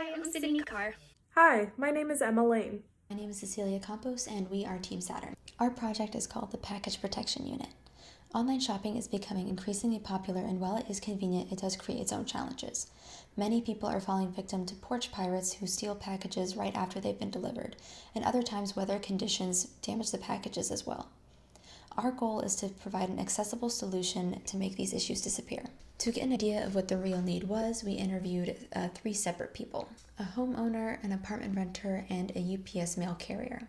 Hi, I'm Sydney Carr. Hi, my name is Emma Lane. My name is Cecilia Campos, and we are Team Saturn. Our project is called the Package Protection Unit. Online shopping is becoming increasingly popular, and while it is convenient, it does create its own challenges. Many people are falling victim to porch pirates who steal packages right after they've been delivered, and other times weather conditions damage the packages as well. Our goal is to provide an accessible solution to make these issues disappear. To get an idea of what the real need was, we interviewed 3 separate people: a homeowner, an apartment renter, and a UPS mail carrier.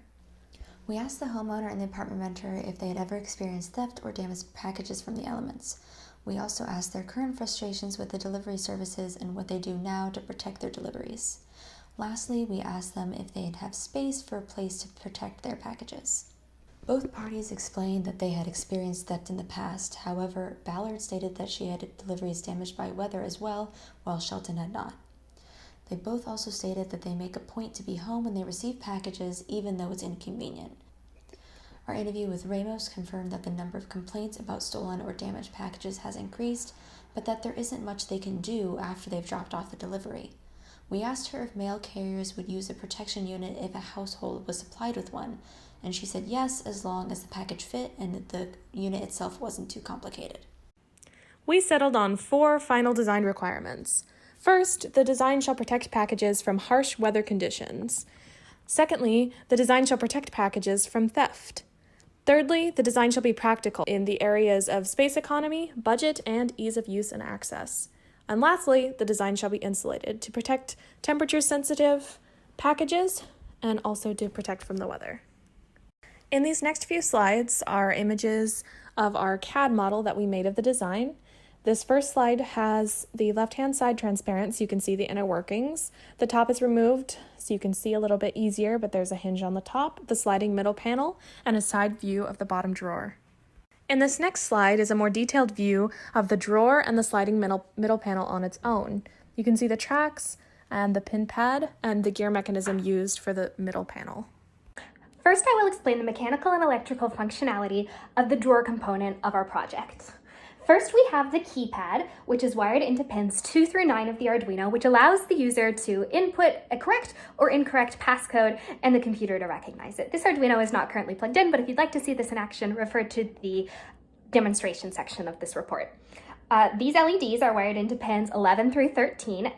We asked the homeowner and the apartment renter if they had ever experienced theft or damaged packages from the elements. We also asked their current frustrations with the delivery services and what they do now to protect their deliveries. Lastly, we asked them if they'd have space for a place to protect their packages. Both parties explained that they had experienced theft in the past. However, Ballard stated that she had deliveries damaged by weather as well, while Shelton had not. They both also stated that they make a point to be home when they receive packages, even though it's inconvenient. Our interview with Ramos confirmed that the number of complaints about stolen or damaged packages has increased, but that there isn't much they can do after they've dropped off the delivery. We asked her if mail carriers would use a protection unit if a household was supplied with one, and she said yes, as long as the package fit and the unit itself wasn't too complicated. We settled on 4 final design requirements. First, the design shall protect packages from harsh weather conditions. Secondly, the design shall protect packages from theft. Thirdly, the design shall be practical in the areas of space economy, budget, and ease of use and access. And lastly, the design shall be insulated to protect temperature-sensitive packages and also to protect from the weather. In these next few slides are images of our CAD model that we made of the design. This first slide has the left-hand side transparent, so you can see the inner workings. The top is removed, so you can see a little bit easier, but there's a hinge on the top, the sliding middle panel, and a side view of the bottom drawer. In this next slide is a more detailed view of the drawer and the sliding middle panel on its own. You can see the tracks and the pin pad and the gear mechanism used for the middle panel. First, I will explain the mechanical and electrical functionality of the drawer component of our project. First, we have the keypad, which is wired into pins 2 through 9 of the Arduino, which allows the user to input a correct or incorrect passcode and the computer to recognize it. This Arduino is not currently plugged in, but if you'd like to see this in action, refer to the demonstration section of this report. These LEDs are wired into pins 11 through 13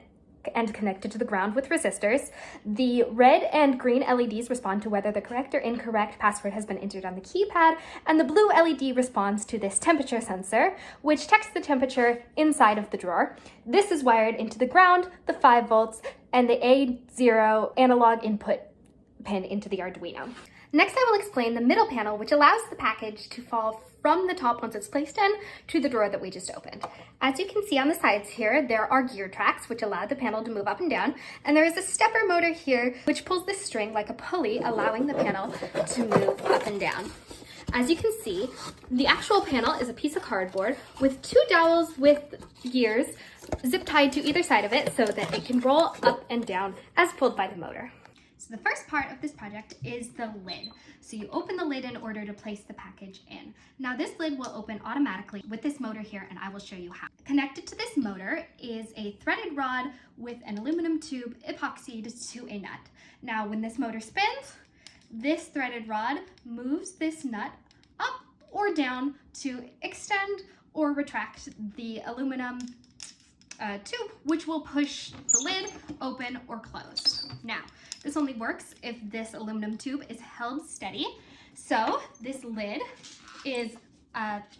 and connected to the ground with resistors. The red and green LEDs respond to whether the correct or incorrect password has been entered on the keypad, and the blue LED responds to this temperature sensor, which checks the temperature inside of the drawer. This is wired into the ground, the 5 volts, and the A0 analog input pin into the Arduino. Next, I will explain the middle panel, which allows the package to fall from the top once it's placed in to the drawer that we just opened. As you can see on the sides here, there are gear tracks, which allow the panel to move up and down, and there is a stepper motor here, which pulls the string like a pulley, allowing the panel to move up and down. As you can see, the actual panel is a piece of cardboard with 2 dowels with gears zip tied to either side of it so that it can roll up and down as pulled by the motor. So the first part of this project is the lid. So you open the lid in order to place the package in. Now this lid will open automatically with this motor here, and I will show you how. Connected to this motor is a threaded rod with an aluminum tube epoxied to a nut. Now when this motor spins, this threaded rod moves this nut up or down to extend or retract the aluminum tube, which will push the lid open or close. Now, this only works if this aluminum tube is held steady. So this lid is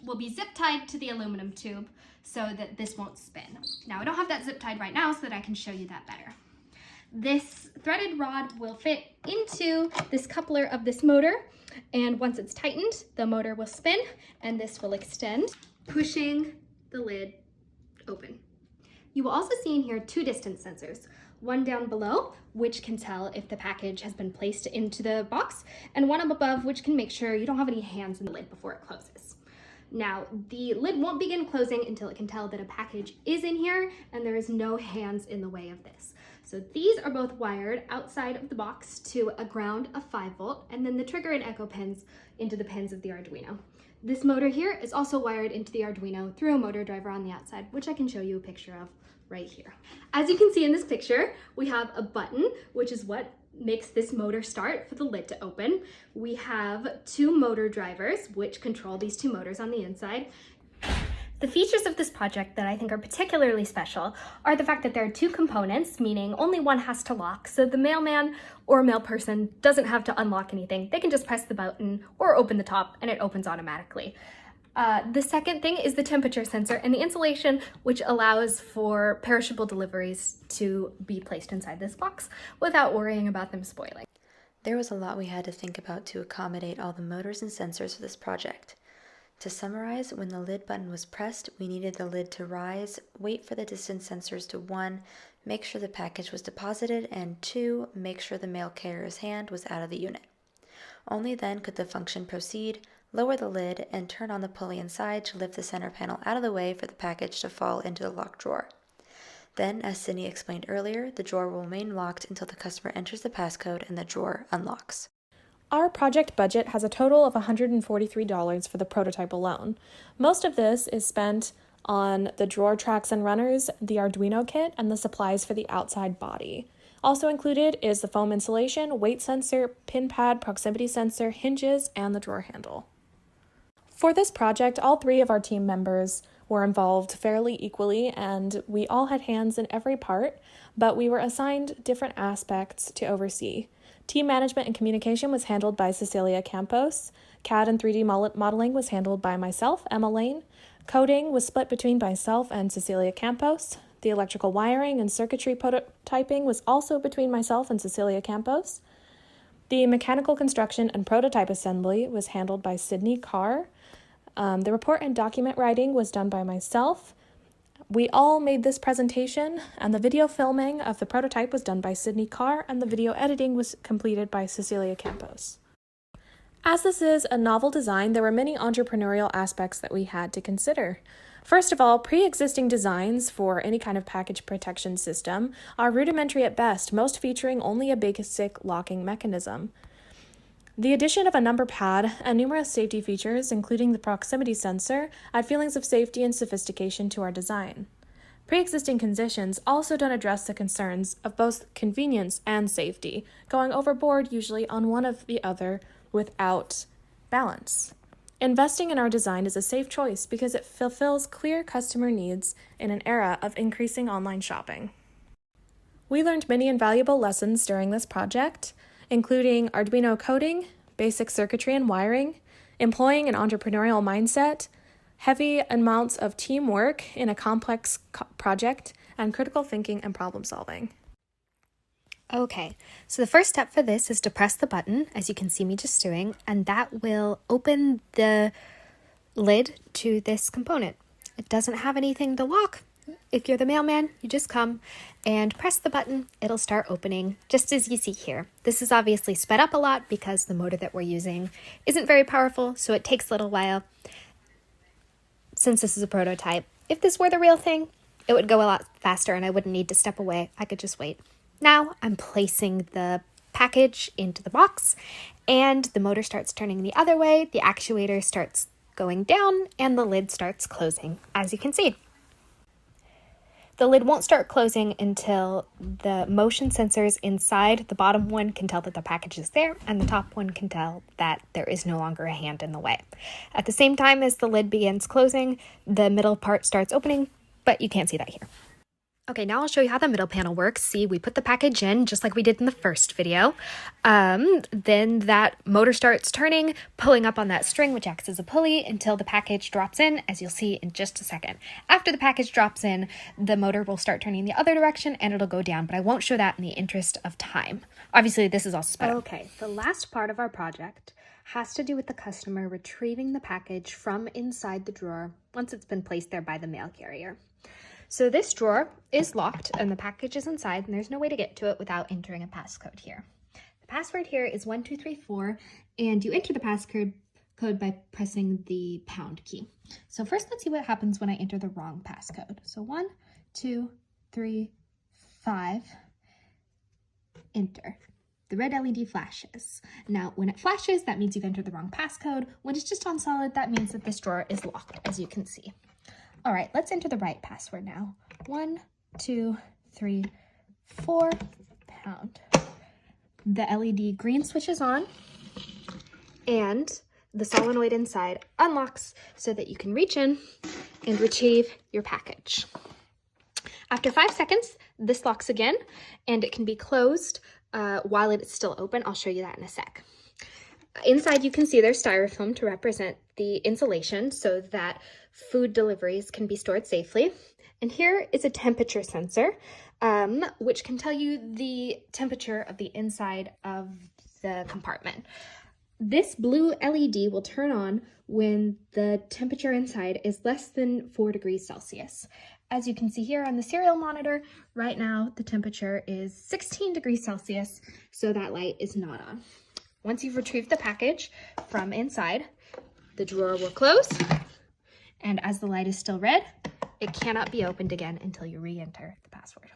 will be zip tied to the aluminum tube so that this won't spin. Now, I don't have that zip tied right now so that I can show you that better. This threaded rod will fit into this coupler of this motor, and once it's tightened, the motor will spin and this will extend, pushing the lid open. You will also see in here 2 distance sensors, one down below, which can tell if the package has been placed into the box, and one up above, which can make sure you don't have any hands in the lid before it closes. Now, the lid won't begin closing until it can tell that a package is in here and there is no hands in the way of this. So these are both wired outside of the box to a ground of 5 volt, and then the trigger and echo pins into the pins of the Arduino. This motor here is also wired into the Arduino through a motor driver on the outside, which I can show you a picture of right here. As you can see in this picture, we have a button, which is what makes this motor start for the lid to open. We have two motor drivers, which control these two motors on the inside. The features of this project that I think are particularly special are the fact that there are two components, meaning only one has to lock, so the mailman or mail person doesn't have to unlock anything. They can just press the button or open the top and it opens automatically. The second thing is the temperature sensor and the insulation, which allows for perishable deliveries to be placed inside this box without worrying about them spoiling. There was a lot we had to think about to accommodate all the motors and sensors for this project. To summarize, when the lid button was pressed, we needed the lid to rise, wait for the distance sensors to 1, make sure the package was deposited, and 2, make sure the mail carrier's hand was out of the unit. Only then could the function proceed, lower the lid, and turn on the pulley inside to lift the center panel out of the way for the package to fall into the locked drawer. Then, as Sydney explained earlier, the drawer will remain locked until the customer enters the passcode and the drawer unlocks. Our project budget has a total of $143 for the prototype alone. Most of this is spent on the drawer tracks and runners, the Arduino kit, and the supplies for the outside body. Also included is the foam insulation, weight sensor, pin pad, proximity sensor, hinges, and the drawer handle. For this project, all 3 of our team members were involved fairly equally, and we all had hands in every part, but we were assigned different aspects to oversee. Team management and communication was handled by Cecilia Campos. CAD and 3D modeling was handled by myself, Emma Lane. Coding was split between myself and Cecilia Campos. The electrical wiring and circuitry prototyping was also between myself and Cecilia Campos. The mechanical construction and prototype assembly was handled by Sydney Carr. The report and document writing was done by myself. We all made this presentation, and the video filming of the prototype was done by Sydney Carr, and the video editing was completed by Cecilia Campos. As this is a novel design, there were many entrepreneurial aspects that we had to consider. First of all, pre-existing designs for any kind of package protection system are rudimentary at best, most featuring only a basic locking mechanism. The addition of a number pad and numerous safety features, including the proximity sensor, add feelings of safety and sophistication to our design. Pre-existing conditions also don't address the concerns of both convenience and safety, going overboard usually on one of the other without balance. Investing in our design is a safe choice because it fulfills clear customer needs in an era of increasing online shopping. We learned many invaluable lessons during this project, including Arduino coding, basic circuitry and wiring, employing an entrepreneurial mindset, heavy amounts of teamwork in a complex project, and critical thinking and problem solving. Okay, so the first step for this is to press the button, as you can see me just doing, and that will open the lid to this component. It doesn't have anything to lock. If you're the mailman, you just come and press the button. It'll start opening just as you see here. This is obviously sped up a lot because the motor that we're using isn't very powerful, so it takes a little while since this is a prototype. If this were the real thing, it would go a lot faster and I wouldn't need to step away. I could just wait. Now I'm placing the package into the box and the motor starts turning the other way, the actuator starts going down, and the lid starts closing, as you can see. The lid won't start closing until the motion sensors inside the bottom one can tell that the package is there, and the top one can tell that there is no longer a hand in the way. At the same time as the lid begins closing, the middle part starts opening, but you can't see that here. Okay, now I'll show you how the middle panel works. See, we put the package in just like we did in the first video. Then that motor starts turning, pulling up on that string, which acts as a pulley until the package drops in, as you'll see in just a second. After the package drops in, the motor will start turning the other direction and it'll go down, but I won't show that in the interest of time. Obviously, this is also sped up. Okay, the last part of our project has to do with the customer retrieving the package from inside the drawer once it's been placed there by the mail carrier. So this drawer is locked and the package is inside and there's no way to get to it without entering a passcode here. The password here is 1234 and you enter the passcode by pressing the pound key. So first let's see what happens when I enter the wrong passcode. So 1, 2, 3, 5, enter. The red LED flashes. Now when it flashes, that means you've entered the wrong passcode. When it's just on solid, that means that this drawer is locked, as you can see. All right, let's enter the right password now. 1, 2, 3, 4 pound. The LED green switches on and the solenoid inside unlocks so that you can reach in and retrieve your package. After 5 seconds, this locks again and it can be closed while it is still open. I'll show you that in a sec. Inside you can see there's styrofoam to represent the insulation so that food deliveries can be stored safely. And here is a temperature sensor, which can tell you the temperature of the inside of the compartment. This blue LED will turn on when the temperature inside is less than 4 degrees Celsius. As you can see here on the serial monitor, right now the temperature is 16 degrees Celsius, so that light is not on. Once you've retrieved the package from inside, the drawer will close, and as the light is still red, it cannot be opened again until you re-enter the password.